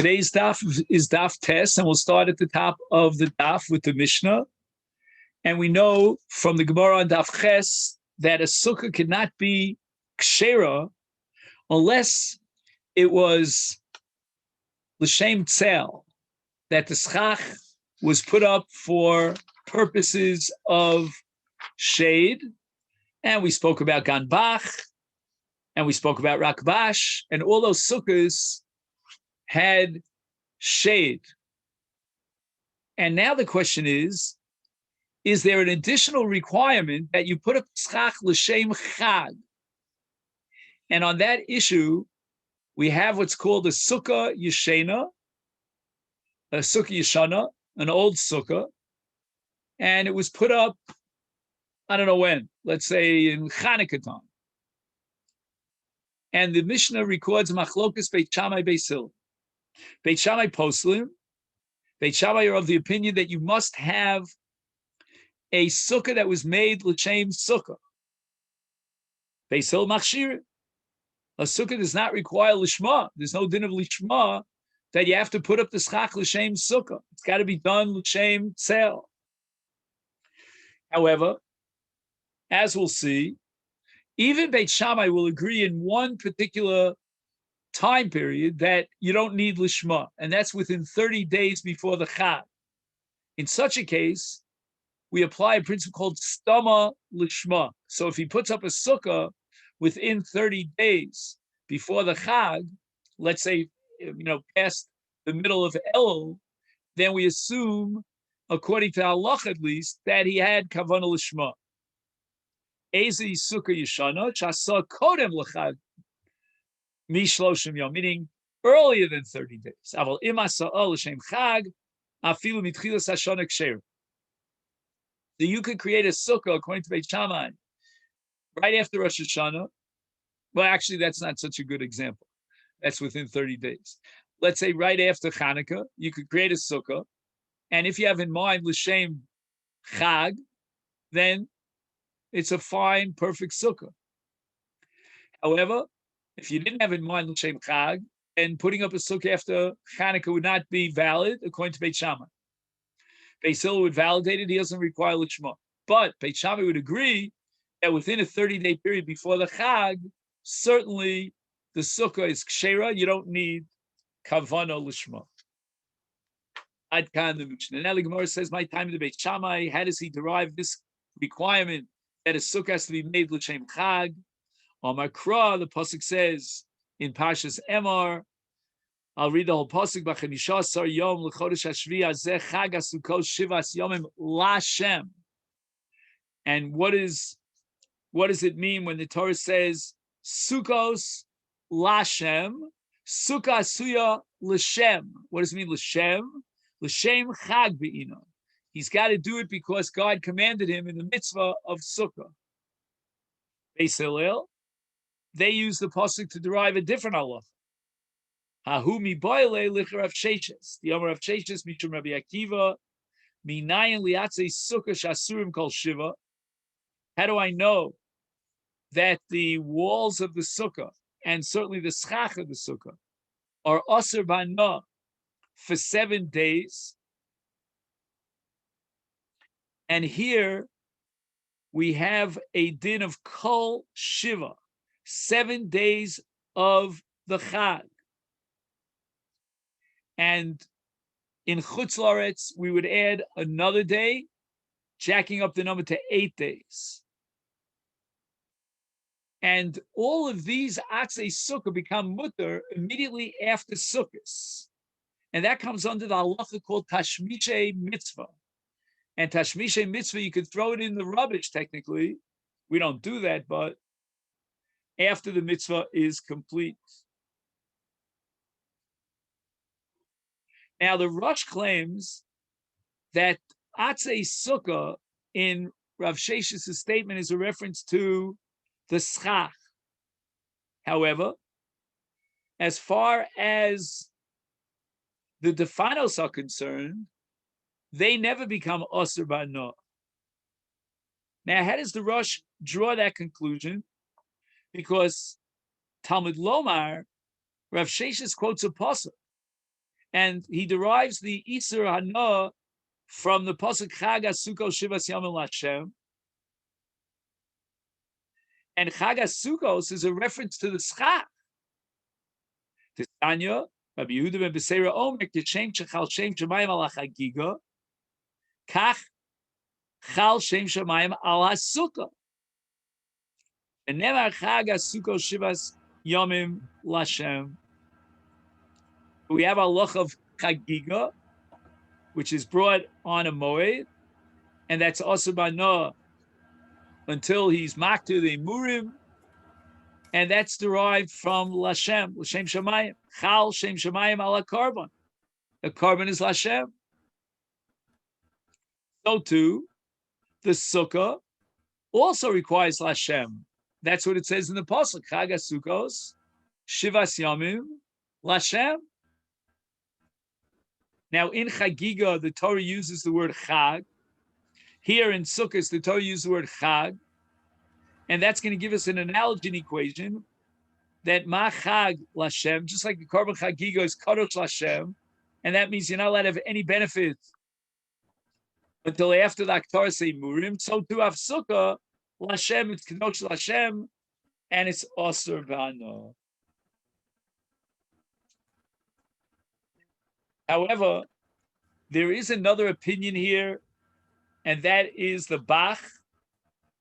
Today's daf is daf test, and we'll start at the top of the daf with the Mishnah. And we know from the Gemara on daf ches that a sukkah cannot be kshera unless it was l'shem tzel, that the schach was put up for purposes of shade. And we spoke about ganbach, and we spoke about rakbash, and all those sukkahs had shade. And now the question is there an additional requirement that you put up schach l'shem chag? And on that issue, we have what's called a sukkah yeshena, an old sukkah, and it was put up, I don't know when, let's say in Chanukah time. And the Mishnah records machlokas Beit Shammai Beis Hillel. Beit Shammai poslim. Beit Shammai are of the opinion that you must have a sukkah that was made l'shem sukkah. Beis Hillel machshir. A sukkah does not require lishma. There's no din of lishma that you have to put up the schach l'shem sukkah. It's got to be done l'shem tzel. However, as we'll see, even Beit Shammai will agree in one particular time period that you don't need lishma, and that's within 30 days before the chag. In such a case, we apply a principle called stama lishma. So if he puts up a sukkah within 30 days before the chag, let's say, past the middle of Elul, then we assume, according to halach at least, that he had kavanah lishma. Ezi sukkah yeshana chasa kodem l'chag mishloshim yom, meaning earlier than 30 days. Aval imasa l'shem chag afilu mitchilas hashana ksher. So you could create a sukkah according to Beit Shammai right after Rosh Hashanah. Well, actually, that's not such a good example. That's within 30 days. Let's say right after Chanukah, you could create a sukkah, and if you have in mind l'shem chag, then it's a fine, perfect sukkah. However, if you didn't have in mind l'shem chag, then putting up a sukkah after Chanukah would not be valid according to Beit Shammai. Beis Hillel would validate it; he doesn't require l'shma. But Beit Shammai would agree that within a 30-day period before the chag, certainly the sukkah is kshera. You don't need kavanah l'shma. Ad kan the Mishnah. Now the Gemara says, "My time in the Beit Shammai." How does he derive this requirement that a sukkah has to be made l'shem chag? On Makra, the pasuk says in Parshas Emor, I'll read the whole pasuk. B'chemisha asar yom l'chodesh hashvi hazeh chag hasukos shivas yomim laShem. And what does it mean when the Torah says Sukkos laShem, Sukkah suya l'shem? What does it mean l'shem? L'shem chag be'ina. He's got to do it because God commanded him in the mitzvah of Sukkah. Beis Hillel, they use the pasuk to derive a different halacha. Hahu mi boile licher Rav Sheshes. The Amar Rav Sheshes mishum Rabbi Akiva minayin liatzei Sukkah shasurim kol shiva. How do I know that the walls of the Sukkah and certainly the schach of the Sukkah are aser b'ana for 7 days? And here we have a din of kol shiva, 7 days of the chag. And in Chutz La'aretz, we would add another day, jacking up the number to 8 days. And all of these atzei sukkah become mutter immediately after sukkahs. And that comes under the halacha called tashmishe mitzvah. And tashmishe mitzvah, you could throw it in the rubbish technically. We don't do that, but after the mitzvah is complete. Now the Rosh claims that atzei sukkah in Rav Sheshes' statement is a reference to the schach. However, as far as the defanos are concerned, they never become aser b'ana. Now, how does the Rosh draw that conclusion? Because Talmud Lomar, Rav Sheshes quotes a pasuk And he derives the Isur Hana from the pasuk Chag HaSukkos Shivas Yamim Lashem. And Chag HaSukkos is a reference to the Succah. The Tanya, Rabbi Yehuda ben Beseira Omer, Kishem Shechal Shem Shemayim Al HaChagiga, Kach Chal Shem Shemayim Al HaSukkah. And Nemar Chag HaSukkos Shivas Yamim Lashem. We have a loch of Chagiga, which is brought on a moed, and that's also bana until he's maktu the murim, and that's derived from Lashem Shemayim. Chal Shem Shemayim ala carbon. The carbon is Lashem. So too, the Sukkah also requires Lashem. That's what it says in the pasuk. Chag HaSukkos Shivas Yamim Lashem. Now, in Chagiga, the Torah uses the word Chag. Here in Sukkot, the Torah uses the word Chag. And that's going to give us an analogy equation that Ma Chag Lashem, just like the Korban Chagiga is Kadosh Lashem, and that means you're not allowed to have any benefit until after the Aktar say Murim. So to have Sukkah, Lashem, it's Kadosh Lashem, and it's Osir Bano. However, there is another opinion here, and that is the Bach.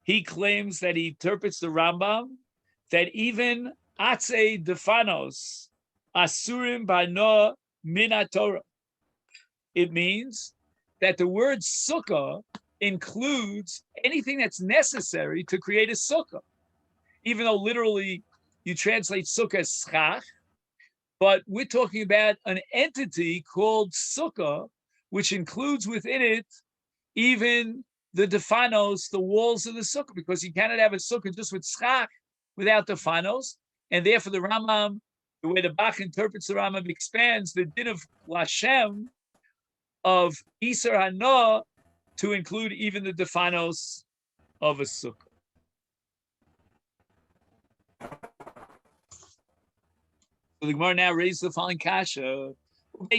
He claims that he interprets the Rambam that even Atzei Defanos Asurim Bano Min HaTorah. It means that the word Sukkah includes anything that's necessary to create a Sukkah. Even though literally you translate Sukkah as Schach, but we're talking about an entity called Sukkah, which includes within it even the defanos, the walls of the Sukkah, because you cannot have a Sukkah just with Schach without defanos. And therefore the Rambam, the way the Bach interprets the Rambam, expands the din of Lashem, of Isur Hana, to include even the defanos of a Sukkah. So the Gemara now raises the following kasha. What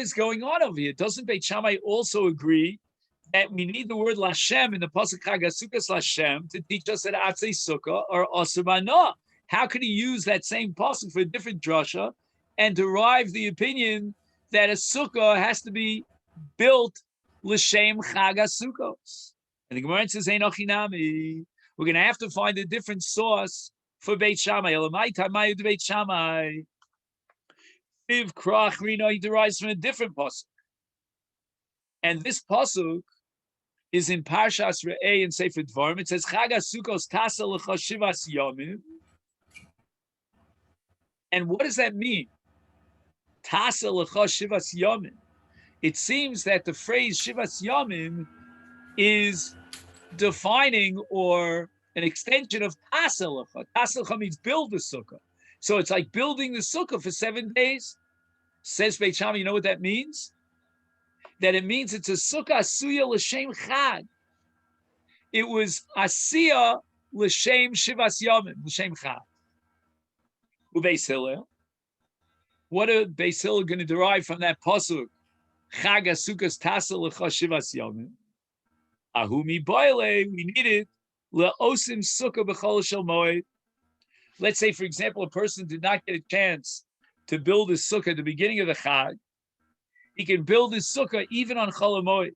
is going on over here? Doesn't Beit Shammai also agree that we need the word Lashem in the pasuk Chag HaSukkos Lashem to teach us that Atzei Sukkah or Osir Bano? How could he use that same pasuk for a different drasha and derive the opinion that a sukkah has to be built l'shem Chag HaSukkos? And the Gemara says, "Einochinami." We're going to have to find a different source for Beit Shammai. Elamai Beit Shammai. If Krach Rino, he derives from a different pasuk, and this pasuk is in Parshas Re'eh in Sefer Dvarim. It says, "Chag HaSukkos tasa l'cha shivas yomim." And what does that mean? Tasa l'cha shivas yomim. It seems that the phrase shivas yomim is defining or an extension of tasa l'cha. Tasa l'cha means build the sukkah. So it's like building the sukkah for 7 days. Says Beit Shammai, you know what that means? That it means it's a sukkah asuya l'shem chag. It was asiya l'shem shivas yomim, l'shem chag. Ubeis Hillel. What are Beis Hillel going to derive from that pasuk? Chag HaSukkos tasa l'cha shivas yomim. Ahumi boile, we need it. Le'osim sukkah b'chol shel moed. Let's say, for example, a person did not get a chance to build his sukkah at the beginning of the Chag. He can build his sukkah even on Chol HaMoed,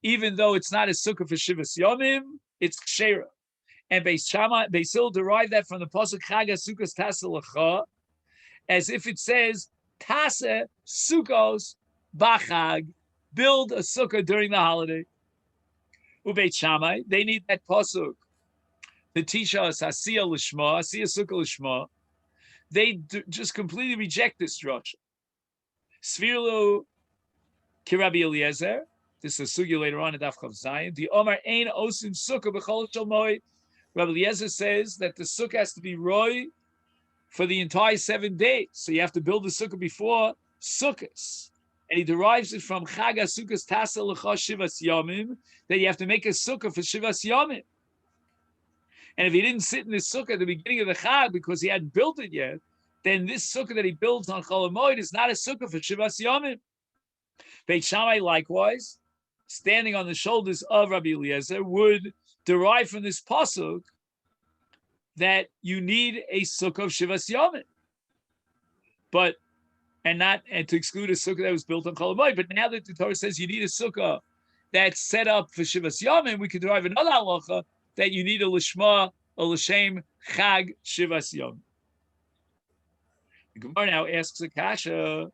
even though it's not a sukkah for Shivas Yomim, it's Kshera. And Beis Hillel derived that from the pasuk Chag HaSukkos Tasa L'cha, as if it says Tasa Sukkos Bachag, build a sukkah during the holiday. Ubeit Shammai, they need that pasuk to teach us Asiya Lishma, Asiya Sukkah Lishma. They just completely reject this drasha. Svirlo Kirabi Eliezer. This is a sugya later on in Daf Chav Zayin. The Omar Ein Osim Sukkah B'chol Shel Moed. Rabbi Eliezer says that the sukkah has to be roy for the entire 7 days. So you have to build the sukkah before Sukkos. And he derives it from Chag HaSukkos Tasa L'cha Shivas Yomim, that you have to make a sukkah for Shivas Yomim. And if he didn't sit in the sukkah at the beginning of the Chag because he hadn't built it yet, then this sukkah that he builds on Chol Hamoed is not a sukkah for Shivas Yomim. Beit Shammai, likewise, standing on the shoulders of Rabbi Eliezer, would derive from this pasuk that you need a sukkah of Shivas Yomim, and to exclude a sukkah that was built on Chol Hamoed. But now that the Torah says you need a sukkah that's set up for Shivas Yomim, we could derive another halacha that you need a lishma, a l'shem chag Shivas Yomim. The Gemara now asks a kasha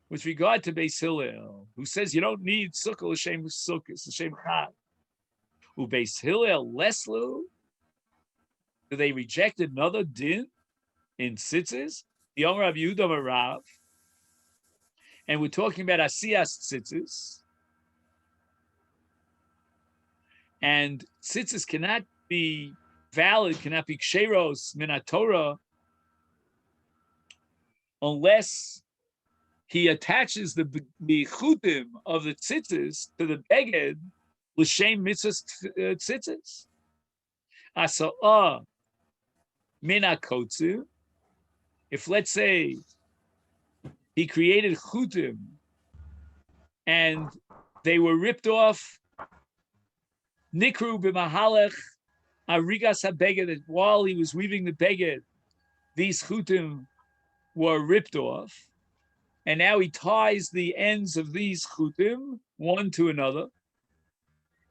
with regard to Beis Hillel, who says you don't need sukkah l'shem sukkah, it's l'shem chag. Who Beis Hillel leslu? Do they reject another din in tzitzis? The Omer of Yehuda Rav, and we're talking about asiyas tzitzis. And tzitzis cannot be valid, cannot be ksheros min Torah, unless he attaches the chutim of the tzitzis to the beged l'shem mitzvahs tzitzis. Asa'ah min hakotzu. If, let's say, he created chutim and they were ripped off, nikru b'mahalech arigas habeged, that while he was weaving the beged, these chutim were ripped off, and now he ties the ends of these chutim one to another,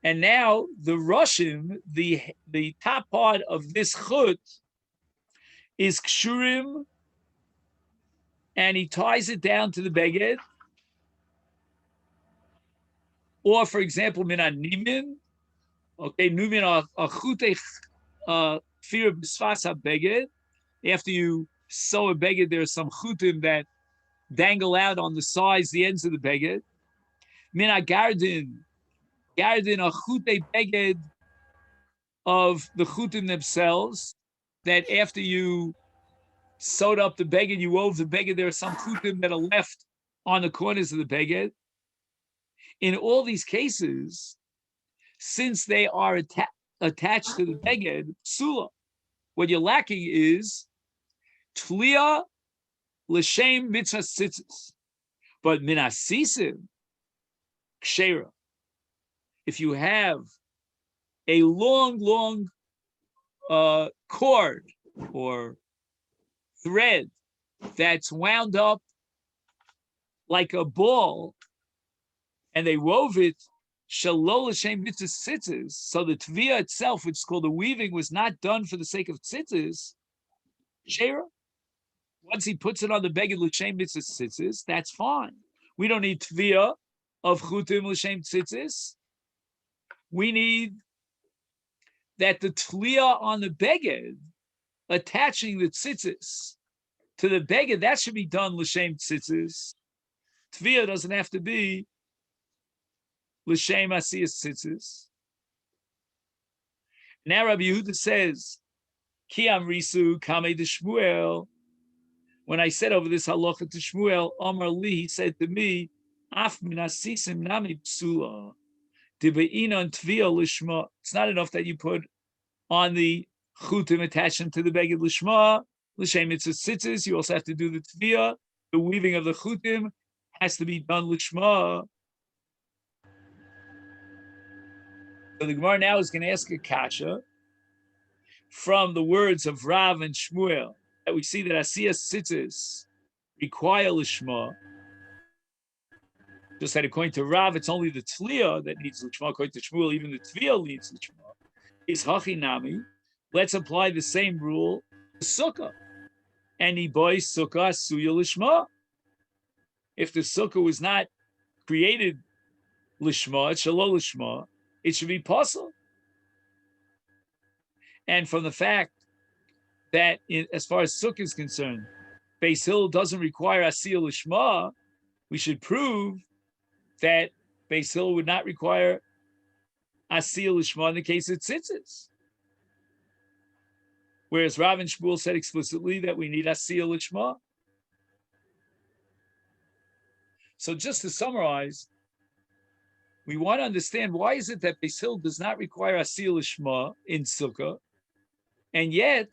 and now the roshim, the top part of this chut, is kshurim, and he ties it down to the beged. Or, for example, min nimin, okay, numin a chutei fir b'sfas ha-beged. After you sew a beged, there are some chutim that dangle out on the sides, the ends of the beged. Min gardin a chutei beged of the chutim themselves, that after you sewed up the beged, you wove the beged, there are some chutim that are left on the corners of the beged. In all these cases, since they are attached to the beged, psula, what you're lacking is tliya l'shem mitzvah tzitzis. But min asisim kshera. If you have a long cord or thread that's wound up like a ball, and they wove it shalol l'shem mitzvah tzitzis, so the tviyah itself, which is called the weaving, was not done for the sake of tzitzis, shera. Once he puts it on the beged l'shem mitzvah tzitzis, that's fine. We don't need tviyah of chutim l'shem tzitzis. We need that the tliya on the beged, attaching the tzitzis to the beged, that should be done l'shem tzitzis. Tviyah doesn't have to be l'shem asiyas tzitzis. Now Rabbi Yehuda says, Ki amrisu kamei de Shmuel. When I said over this halacha to Shmuel, Amar li, he said to me, Af min asisim nami psula. It's not enough that you put on the chutim attachment to the beged lishma, l'shem mitzvah tzitzis. You also have to do the tviyah. The weaving of the chutim has to be done lishma. So the Gemara now is going to ask a kasha from the words of Rav and Shmuel, that we see that asiyas tzitzis require lishma. Just that according to Rav, it's only the tliya that needs lishma. According to Shmuel, even the tviyah needs lishma. Is hachinami. Let's apply the same rule to sukkah. Any boy sukkah suya lishma. If the sukkah was not created lishma, it's shalol lishma, it should be possible. And from the fact that, as far as sukkah is concerned, Beis Hillel doesn't require asiyah lishma, we should prove that Beis Hillel would not require asiyah lishma in the case of tzitzis. Whereas Rav and Shmuel said explicitly that we need asiyah lishma. So just to summarize, we want to understand why is it that Beis Hillel does not require asiyah lishma in sukkah, and yet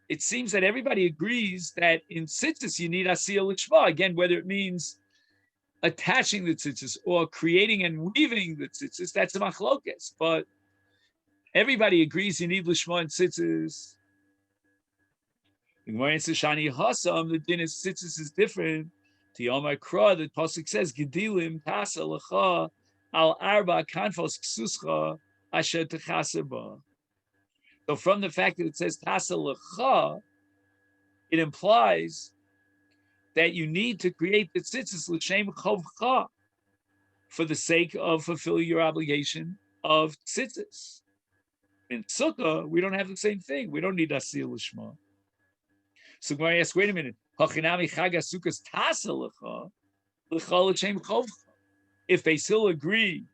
it seems that everybody agrees that in tzitzis you need asiyah lishma. Again, whether it means attaching the tzitzis or creating and weaving the tzitzis, that's a machlokes. But everybody agrees you need lishma and tzitzis. The Gemara answers Shani Hasam, the din is tzitzis is different. The Yomar Kra, the pasuk says Gedilim Tasa Lecha Al Arba Kanfos Ksuscha Asher Techaseba. So from the fact that it says Tasa Lecha, it implies that you need to create the tzitzis l'shem chovcha for the sake of fulfilling your obligation of tzitzis. In Sukkah, we don't have the same thing. We don't need asiyah l'shma. So Gemara asks, wait a minute. Hachinami chaga sukkahs tasa l'cha l'shem chovcha. If they still agree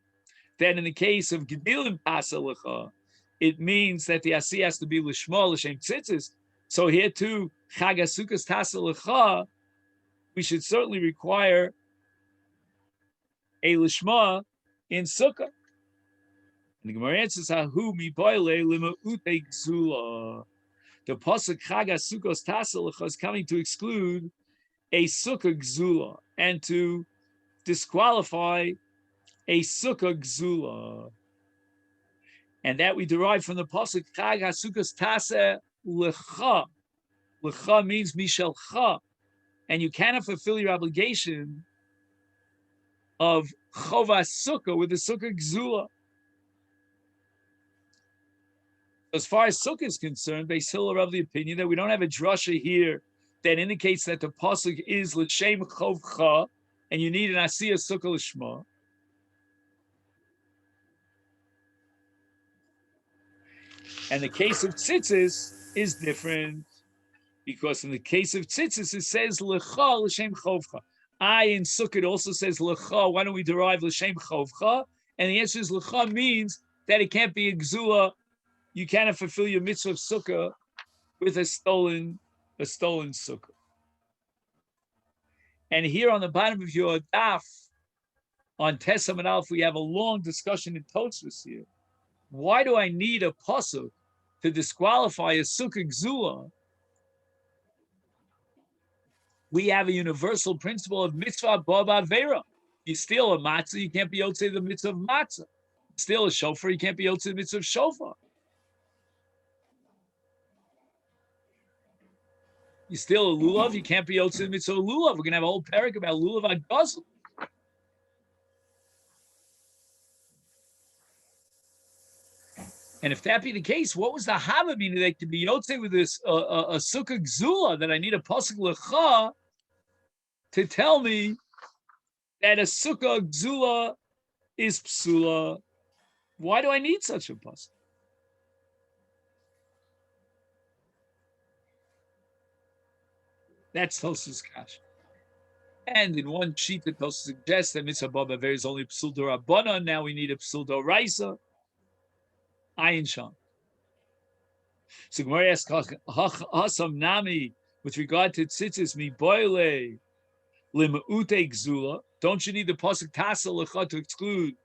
that in the case of gedilim tasa l'cha, it means that the asiyah has to be l'shma l'shem tzitzis. So here too, chaga sukkahs tasa l'cha, we should certainly require a lishma in sukkah. And the Gemara answers, "Hahu mi boile lima ute gzula." The pasuk chaga sukkos tasalecha is coming to exclude a sukkah gzula and to disqualify a sukkah gzula, and that we derive from the pasuk chaga sukkos tase lecha. Lecha means mishelcha. And you cannot fulfill your obligation of chovas sukkah with the sukkah gzula. As far as sukkah is concerned, Beis Hillel are of the opinion that we don't have a drasha here that indicates that the pasuk is l'shem chovcha, and you need an asiyah sukkah l'shma. And the case of tzitzis is different. Because in the case of tzitzis, it says lecha l'shem chovcha. In Sukkot also says lecha. Why don't we derive l'shem chovcha? And the answer is lecha means that it can't be a gzula. You cannot fulfill your mitzvah of sukkah with a stolen sukkah. And here on the bottom of your daf, on Tesam and Alf, we have a long discussion in Tosfos here. Why do I need a pasuk to disqualify a sukkah gzula? We have a universal principle of mitzvah baba vera. You steal a matzah, you can't be able to say the mitzvah of matzah. You steal a shofar, you can't be able to say the mitzvah of shofar. You steal a lulav, you can't be able to say the mitzvah of lulav. We're going to have a whole parak about lulav agazel. And if that be the case, what was the hava meaning that could be yotzei with this a sukkah gzula that I need a pasuk lecha to tell me that a sukkah gzula is psula? Why do I need such a pasuk? That's Tosfos Kash. And in one sheet, the Tosfos suggests that mitzvah baba ver is only psul d'Rabbanan. Now we need a psul d'Oraisa. Ayin Sham. So Gemara asks Hasam Nami with regard to tzitzis mi boile limute gzula. Don't you need the pasuk tasa lecha to exclude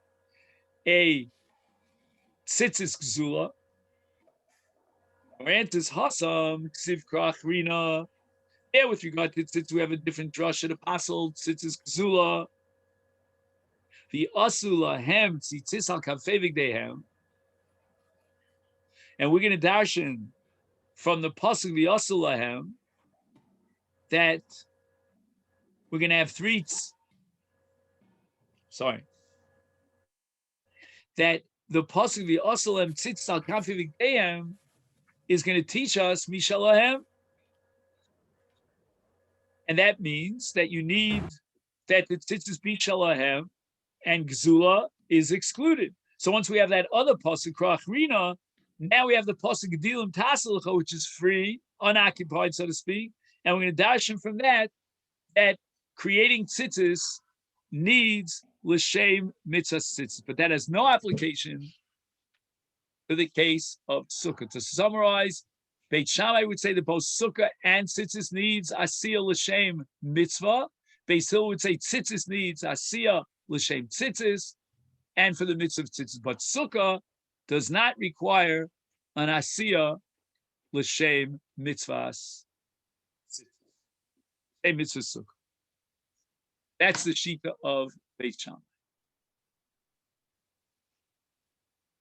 a tzitzis gzula? Answers Hasam ksiv krach rina. There, with regard to tzitzis, we have a different drasha. The apostle tzitzis gzula. The asula hem tzitzis al kafevig dehem. And we're going to darshan from the pasuk v'yasul lahem that we're going to have that the pasuk v'yasul lahem tzitz al kafi v'gdeim is going to teach us mishalahem, and that means that you need that the tzitz is mishalahem and gzula is excluded. So once we have that other pasuk krachrina, now we have the pasuk Gedilim Tasalecha, which is free, unoccupied, so to speak, and we're going to dash him from that creating tzitzis needs l'shem mitzvah tzitzis, but that has no application to the case of sukkah. To summarize, Beit Shammai would say that both sukkah and tzitzis needs asiyah l'shem mitzvah. Beis Hillel would say tzitzis needs asiyah l'shem tzitzis, and for the mitzvah of tzitzis, but sukkah does not require an asiyah l'shem mitzvahs. Shem mitzvah sukkah. That's the shita of Beit Shammai.